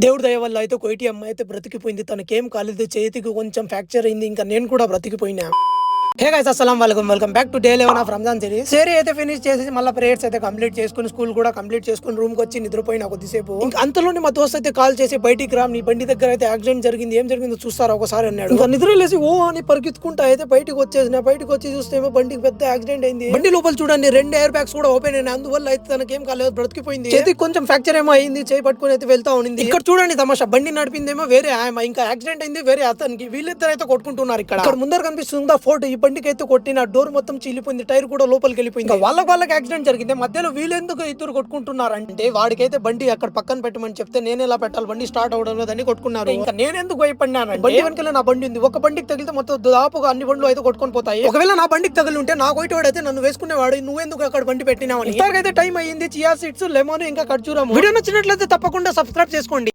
దేవుడి దయ వల్ల అయితే కోయిటి అమ్మాయి అయితే బ్రతికిపోయింది. తనకేం కాలేదు, చేతికి కొంచెం ఫ్రాక్చర్ అయింది. ఇంకా నేను కూడా బ్రతికిపోయినా. హే గైస్, అస్సలాం వాలేకుమ్, welcome back to day 11 of Ramzan series. అయితే ఫినిష్ చేసి మళ్ళీ ప్రేయర్స్ అయితే కంప్లీట్ చేసుకుని, స్కూల్ కూడా కంప్లీట్ చేసుకుని రూమ్ కి వచ్చి నిద్రపోయినా కొద్దిసేపు. ఇంకా అంతలోనే మా దోస్త్ అయితే కాల్ చేసి బయటికి రా, నీ బండి దగ్గర అయితే యాక్సిడెంట్ జరిగింది, ఏం జరిగిందో చూస్తారా ఒకసారి అన్నాడు. ఇంకా నిద్రలేసి ఓ అని పరిగెత్తుకుంటా అయితే బయటికి వచ్చేసిన. బయటికి వచ్చి చూస్తే బండికి పెద్ద యాక్సిడెంట్ అయింది. బండి లోపల చూడండి 2 ఎయిర్ బ్యాగ్స్ కూడా ఓపెన్ అయినాయి. అందువల్ల అయితే తనకేం కాలేదు, బ్రతికిపోయింది. చేతికి కొంచెం ఫ్రాక్చర్ ఏమో అయింది, చేయి పట్టుకుని అయితే వెళ్తా ఉంది. ఇక్కడ చూడండి తమాషా, బండి నడిపిందేమో వేరే ఆమె, ఇంకా యాక్సిడెంట్ అయింది వేరే అతనికి. వీళ్ళిద్దరు అయితే కొట్టుకుంటున్నారు. ఇక్కడ ముందర కనిపిస్తుందా ఫోటో, ఈ బండికి అయితే కొట్టిన డోర్ మొత్తం చీలిపోయింది, టైర్ కూడా లోపలికి వెళ్ళిపోయింది. వాళ్ళకి యాక్సిడెంట్ జరిగింది, మధ్యలో వీళ్ళెందుకు ఇద్దరు కొట్టుకుంటున్నారు అంటే, వాడికైతే బండి అక్కడ పక్కన పెట్టమని చెప్తే నేను ఎలా పెట్టాలి, బండి స్టార్ట్ అవడం లేదని కొట్టుకున్నారు. ఇంకా నేనెందుకు భయపడినాను, బండి వెనకాల నా బండి ఉంది, ఒక బండికి తగిలితే మొత్తం దాదాపుగా అన్ని బండ్లు అయితే కొట్టుకొని పోతాయి. ఒకవేళ నా బండికి తగిలి ఉంటే నా కొట్టేవాడు అయితే నన్ను వేసుకునేవాడు, నువ్వెందుకు అక్కడ బండి పెట్టినావని. అయితే టైం అయ్యింది, చియా సీడ్స్, లెమన్, ఇంకా ఖర్జూరం. వీడియో నచ్చినట్లయితే తప్పకుండా సబ్స్క్రైబ్ చేసుకోండి.